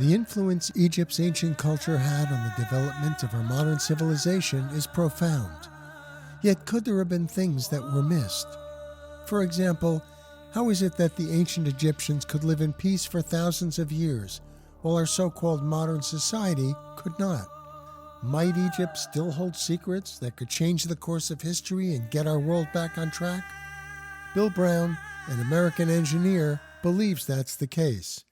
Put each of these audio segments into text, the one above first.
The influence Egypt's ancient culture had on the development of our modern civilization is profound. Yet could there have been things that were missed? For example, how is it that the ancient Egyptians could live in peace for thousands of years, while our so-called modern society could not? Might Egypt still hold secrets that could change the course of history and get our world back on track? Bill Brown, an American engineer, believes that's the case.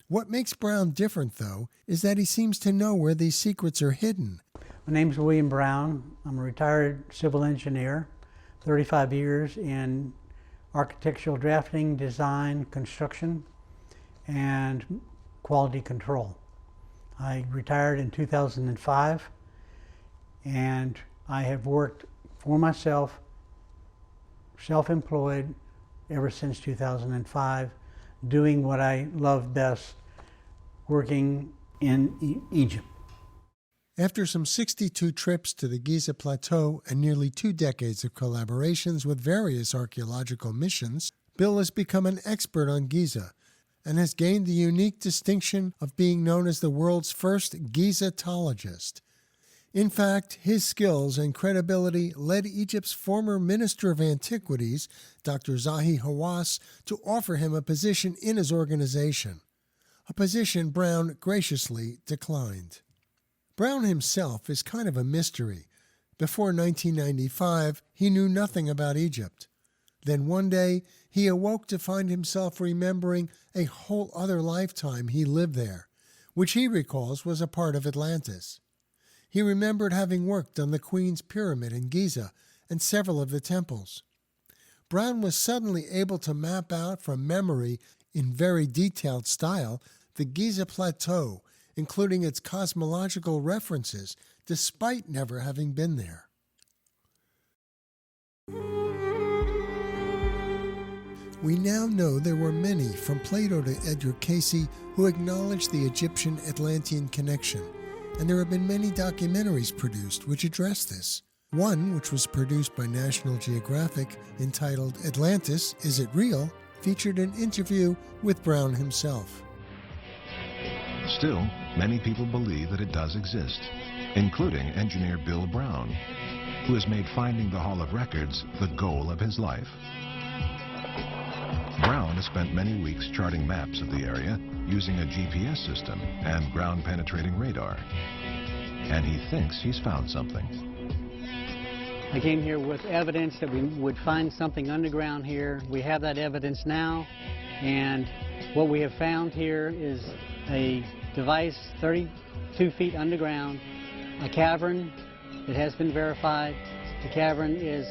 What makes Brown different, though, is that he seems to know where these secrets are hidden. My name's William Brown. I'm a retired civil engineer, 35 years in architectural drafting, design, construction, and quality control. I retired in 2005, and I have worked for myself, self-employed, ever since 2005, doing what I love best, working in Egypt. After some 62 trips to the Giza Plateau and nearly 2 decades of collaborations with various archaeological missions, Bill has become an expert on Giza and has gained the unique distinction of being known as the world's first Gizatologist. In fact, his skills and credibility led Egypt's former Minister of Antiquities, Dr. Zahi Hawass, to offer him a position in his organization, a position Brown graciously declined. Brown himself is kind of a mystery. Before 1995, he knew nothing about Egypt. Then one day, he awoke to find himself remembering a whole other lifetime he lived there, which he recalls was a part of Atlantis. He remembered having worked on the Queen's Pyramid in Giza and several of the temples. Brown was suddenly able to map out from memory, in very detailed style, the Giza Plateau, including its cosmological references, despite never having been there. We now know there were many, from Plato to Edgar Cayce, who acknowledged the Egyptian-Atlantean connection, and there have been many documentaries produced which address this. One, which was produced by National Geographic, entitled Atlantis, Is It Real?, featured an interview with Brown himself. Still, many people believe that it does exist, including engineer Bill Brown, who has made finding the Hall of Records the goal of his life. Brown has spent many weeks charting maps of the area using a GPS system and ground-penetrating radar. And he thinks he's found something. I came here with evidence that we would find something underground here. We have that evidence now, and what we have found here is a device 32 feet underground, a cavern. It has been verified. The cavern is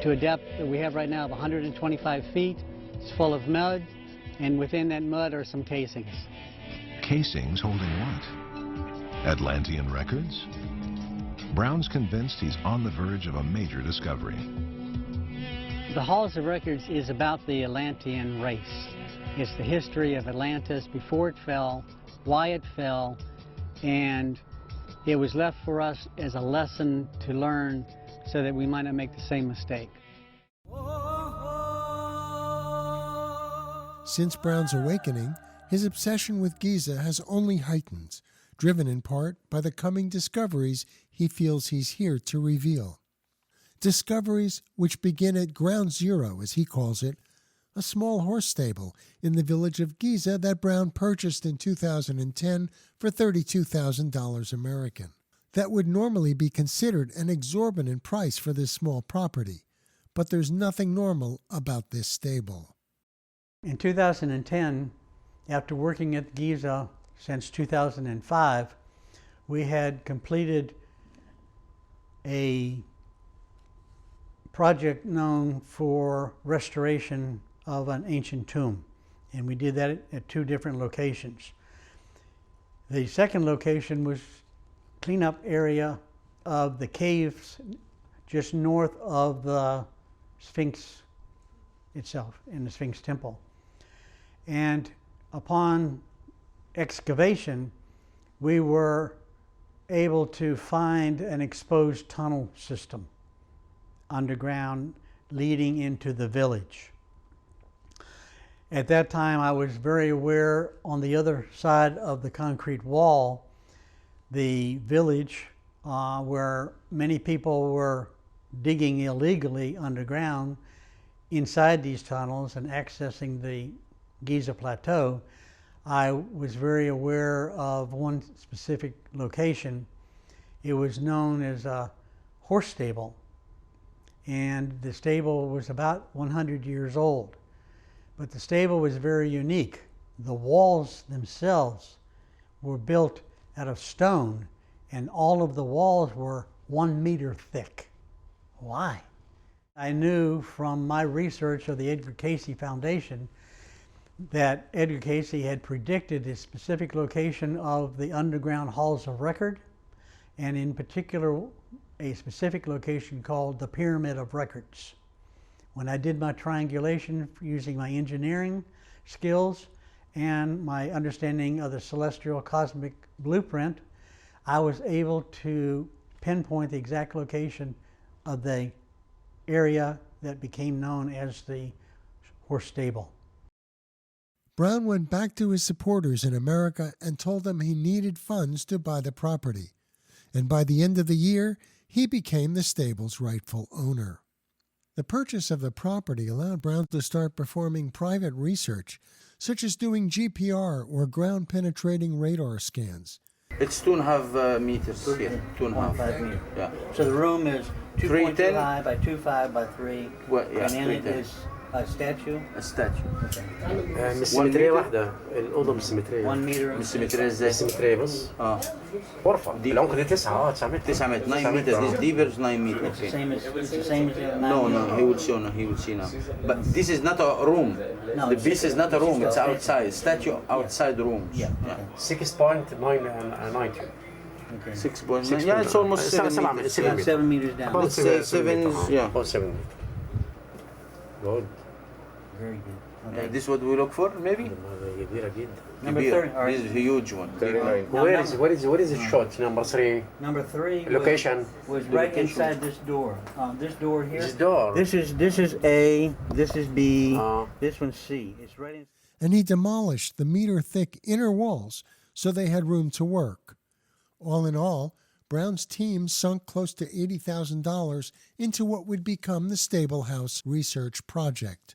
to a depth that we have right now of 125 feet. It's full of mud, and within that mud are some casings. Casings holding what? Atlantean records? Brown's convinced he's on the verge of a major discovery. The Halls of Records is about the Atlantean race. It's the history of Atlantis before it fell, why it fell, and it was left for us as a lesson to learn so that we might not make the same mistake. Since Brown's awakening, his obsession with Giza has only heightened, driven in part by the coming discoveries he feels he's here to reveal. Discoveries which begin at Ground Zero, as he calls it, a small horse stable in the village of Giza that Brown purchased in 2010 for $32,000 American. That would normally be considered an exorbitant price for this small property, but there's nothing normal about this stable. In 2010, after working at Giza since 2005, we had completed a project known for restoration of an ancient tomb, and we did that at 2 different locations. The second location was cleanup area of the caves just north of the Sphinx itself, in the Sphinx Temple. And upon excavation, we were able to find an exposed tunnel system underground leading into the village. At that time, I was very aware on the other side of the concrete wall, the village where many people were digging illegally underground inside these tunnels and accessing the Giza Plateau. I was very aware of one specific location. It was known as a horse stable, and the stable was about 100 years old. But the stable was very unique. The walls themselves were built out of stone, and all of the walls were 1 meter thick. Why? I knew from my research of the Edgar Cayce Foundation that Edgar Cayce had predicted a specific location of the underground halls of record, and in particular a specific location called the Pyramid of Records. When I did my triangulation using my engineering skills and my understanding of the celestial cosmic blueprint, I was able to pinpoint the exact location of the area that became known as the horse stable. Brown went back to his supporters in America and told them he needed funds to buy the property. And by the end of the year, he became the stable's rightful owner. The purchase of the property allowed Brown to start performing private research, such as doing GPR or ground-penetrating radar scans. It's 2.5 meters here, 2.5. 1.5 meters. Yeah. So the room is 2.2 310? high by 2.5 by 3, Well, yeah, and in it 310. is a statue. A statue. من السيمترية واحدة، الأوضة من السيمترية. 1 meter. من السيمترية ازاي؟ السيمترية بس. غرفة. العمق دي 9 9 متر. 9 meters, 9 meters. This deeper is 9 meters. It's the Okay. same as the other 9 No, meters. no, he will show now. He will see now. But this is not a room. No, The it's- piece is not a room. It's okay. outside. Statue outside room. Yeah. 6.990. Okay. 6.9. Yeah, it's almost 7 meters. 7 About 7 meters down. About Let's say 7. Yeah. About 7 meters. Good. Very good. Yeah, Okay. this is what we look for, maybe. هذه كبيرة جدا. Number Kibir. 30. All This is right. a huge one. Now, Where is the shot? Number 3. Number 3 Location. was right Location. inside this door. This door here. This door. This is A. This is B. Uh. This one's C. It's right in. And he demolished the meter-thick inner walls so they had room to work. All in all, Brown's team sunk close to $80,000 into what would become the Stable House Research Project.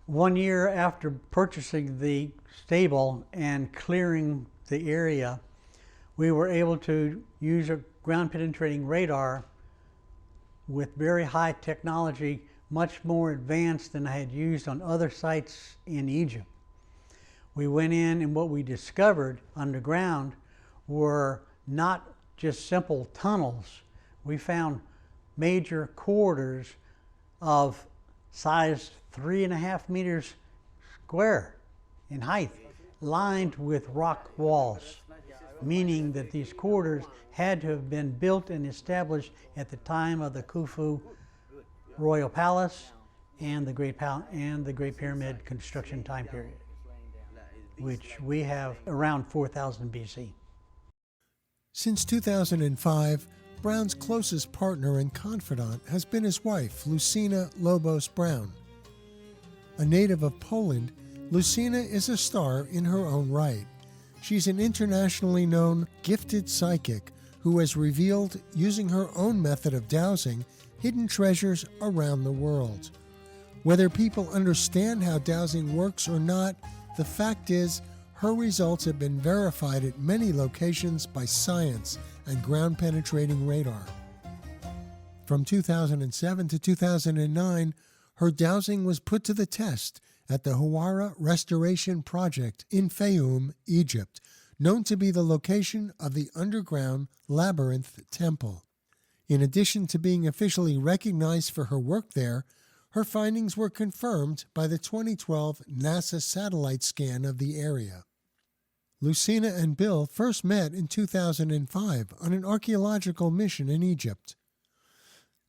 1 year after purchasing the stable and clearing the area, we were able to use a ground penetrating radar with very high technology, much more advanced than I had used on other sites in Egypt. We went in, and what we discovered underground were not just simple tunnels. We found major corridors of size 3.5 meters square in height, lined with rock walls, meaning that these corridors had to have been built and established at the time of the Khufu Royal Palace and the Great Pyramid construction time period, which we have around 4000 BC. Since 2005, Brown's closest partner and confidant has been his wife, Lucina Lobos Brown. A native of Poland, Lucina is a star in her own right. She's an internationally known, gifted psychic who has revealed, using her own method of dowsing, hidden treasures around the world. Whether people understand how dowsing works or not, the fact is, her results have been verified at many locations by science and ground-penetrating radar. From 2007 to 2009, her dowsing was put to the test at the Hawara Restoration Project in Fayoum, Egypt, known to be the location of the underground Labyrinth Temple. In addition to being officially recognized for her work there, her findings were confirmed by the 2012 NASA satellite scan of the area. Lucina and Bill first met in 2005 on an archaeological mission in Egypt.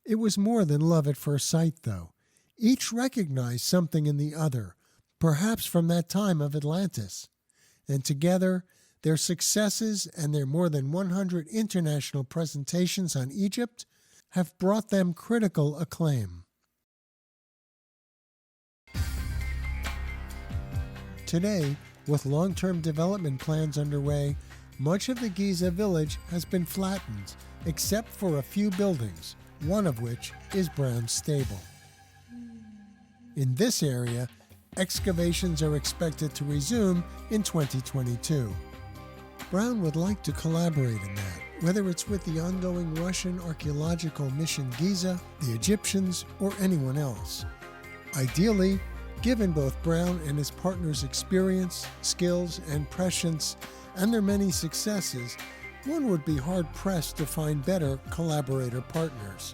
It was more than love at first sight, though. Each recognized something in the other, perhaps from that time of Atlantis. And together, their successes and their more than 100 international presentations on Egypt have brought them critical acclaim. Today, with long-term development plans underway, much of the Giza village has been flattened, except for a few buildings, one of which is Brown's stable. In this area, excavations are expected to resume in 2022. Brown would like to collaborate in that, whether it's with the ongoing Russian archaeological mission Giza, the Egyptians, or anyone else. Ideally, given both Brown and his partner's experience, skills, and prescience, and their many successes, one would be hard-pressed to find better collaborator partners.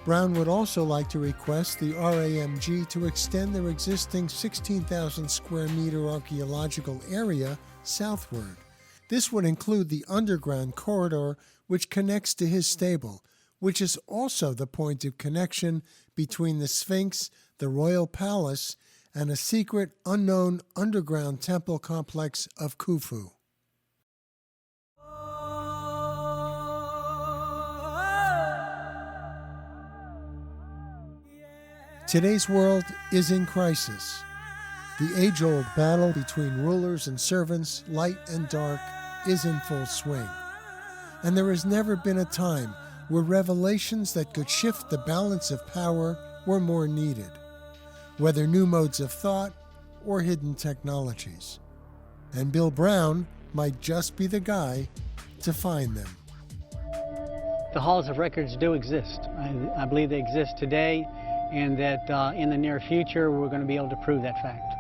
Brown would also like to request the RAMG to extend their existing 16,000 square meter archaeological area southward. This would include the underground corridor which connects to his stable, which is also the point of connection between the Sphinx, the royal palace, and a secret, unknown underground temple complex of Khufu. Today's world is in crisis. The age-old battle between rulers and servants, light and dark, is in full swing. And there has never been a time where revelations that could shift the balance of power were more needed, whether new modes of thought or hidden technologies. And Bill Brown might just be the guy to find them. The halls of records do exist. I believe they exist today, and that in the near future we're going to be able to prove that fact.